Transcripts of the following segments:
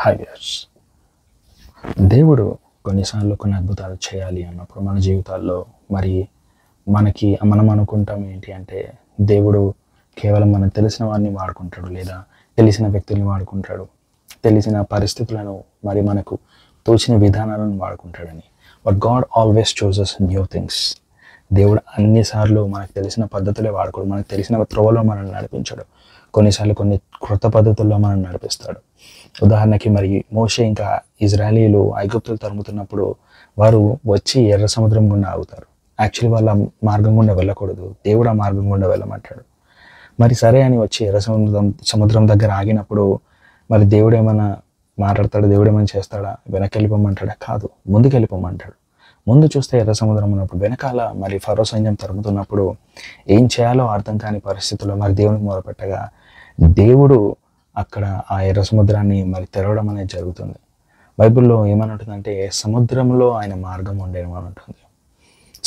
Hi viewers. దేవుడు కొన్నిసార్లు కొన్ని అద్భుతాలు చేయాలి అన్నప్పుడు మన జీవితాల్లో మనం అనుకుంటాం ఏంటి అంటే దేవుడు కేవలం మనకు తెలిసిన వారిని వాడుకుంటాడు, లేదా తెలిసిన వ్యక్తుల్ని వాడుకుంటాడు, తెలిసిన పరిస్థితులను మనకు తోచిన విధానాలను వాడుకుంటాడని. But God always chooses new things. దేవుడు అన్నిసార్లు మనకు తెలిసిన పద్ధతులే వాడుకోడు, మనకు తెలిసిన త్రోవలో మనల్ని నడిపించాడు. కొన్నిసార్లు కొన్ని క్రొత్త పద్ధతుల్లో మనల్ని నడిపిస్తాడు. ఉదాహరణకి మోషే ఇంకా ఇజ్రాయేలీలు ఐగుప్తులు తరుముతున్నప్పుడు వారు వచ్చి ఎర్ర సముద్రం గుండా ఆగుతారు. యాక్చువల్లీ వాళ్ళ మార్గం గుండా వెళ్ళకూడదు, దేవుడు ఆ మార్గం గుండా వెళ్ళమంటాడు. సరే అని వచ్చి ఎర్ర సముద్రం దగ్గర ఆగినప్పుడు దేవుడు ఏమైనా మాట్లాడతాడు, దేవుడు ఏమైనా చేస్తాడా, వెనక్కి వెళ్ళిపోమంటాడా? కాదు, ముందుకు వెళ్ళిపోమంటాడు. ముందు చూస్తే ఎర్ర సముద్రం ఉన్నప్పుడు, వెనకాల ఫరో సైన్యం తరుముతున్నప్పుడు ఏం చేయాలో అర్థం కాని పరిస్థితుల్లో దేవునికి మొదలుపెట్టగా దేవుడు అక్కడ ఆ ఎర్ర సముద్రాన్ని తెరవడం అనేది జరుగుతుంది. బైబిల్లో ఏమని ఉంటుందంటే సముద్రంలో ఆయన మార్గం ఉండేమని ఉంటుంది.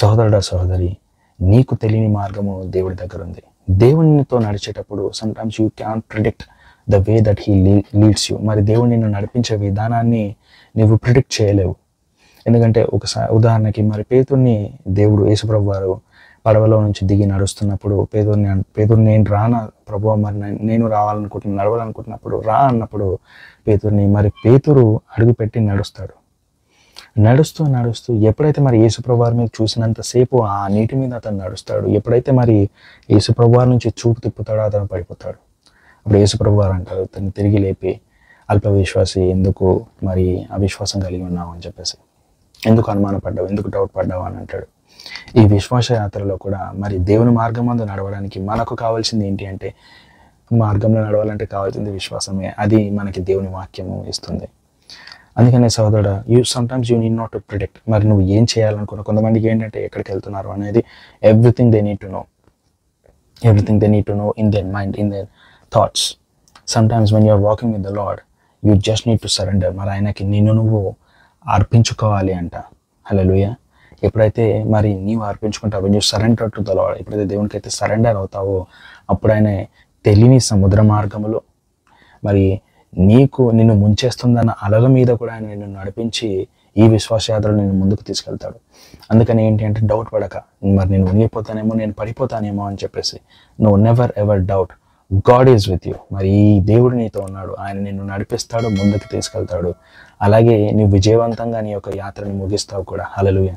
సహోదరుడా సహోదరి, నీకు తెలియని మార్గము దేవుడి దగ్గర ఉంది. దేవునితో నడిచేటప్పుడు sometimes you can predict the way that he leads you. దేవుడు నిన్ను నడిపించే విధానాన్ని నువ్వు ప్రిడిక్ట్ చేయలేవు. ఎందుకంటే ఉదాహరణకి పేతుర్ని దేవుడు యేసుప్రభు వారు పడవలో నుంచి దిగి నడుస్తున్నప్పుడు పేతురు నేను రానా ప్రభువా, నేను నడవాలనుకుంటున్నప్పుడు రా అన్నప్పుడు పేతురు అడుగుపెట్టి నడుస్తూ ఎప్పుడైతే యేసుప్రభు వారి మీద చూసినంతసేపు ఆ నీటి మీద అతను నడుస్తాడు. ఎప్పుడైతే యేసుప్రభు వారి నుంచి చూపు తిప్పుతాడో అతను పడిపోతాడు. అప్పుడు యేసుప్రభు వారు అంటారు, తను తిరిగి లేపి, అల్ప విశ్వాసి, ఎందుకు అవిశ్వాసం కలిగి ఉన్నావు అని చెప్పేసి, ఎందుకు అనుమానపడ్డావు, ఎందుకు డౌట్ పడ్డావు అని అంటాడు. ఈ విశ్వాస యాత్రలో కూడా దేవుని మార్గం అందు నడవడానికి మనకు కావాల్సింది ఏంటి అంటే, మార్గంలో నడవాలంటే కావాల్సింది విశ్వాసమే. అది మనకి దేవుని వాక్యము ఇస్తుంది. అందుకనే సహోదరుడా, sometimes you need not to predict. నువ్వు ఏం చేయాలనుకున్నా, కొంతమందికి ఏంటంటే ఎక్కడికి వెళ్తున్నారు అనేది everything they need to know in their mind, in their thoughts. Sometimes when you're walking with the Lord you just need to surrender. ఆయనకి నిన్ను నువ్వు అర్పించుకోవాలి అంట. హల్లెలూయా. ఎప్పుడైతే నీవు అర్పించుకుంటావో, when you surrender to the Lord, ఎప్పుడైతే దేవునికి అయితే సరెండర్ అవుతావో అప్పుడు ఆయన తెలియని సముద్ర మార్గములో నిన్ను ముంచేస్తుందన్న అలల మీద కూడా ఆయన నిన్ను నడిపించి ఈ విశ్వాసయాత్రలో నేను ముందుకు తీసుకెళ్తాడు. అందుకని ఏంటి అంటే డౌట్ పడక, నేను మునిగిపోతానేమో, నేను పడిపోతానేమో అని చెప్పేసి నువ్వు never ever doubt. God is with you. ఈ దేవుడు నీతో ఉన్నాడు. ఆయన నిన్ను నడిపిస్తాడు, ముందుకు తీసుకెళ్తాడు. అలాగే నువ్వు విజయవంతంగా నీ యొక్క యాత్రని ముగిస్తావు కూడా. హల్లెలూయా.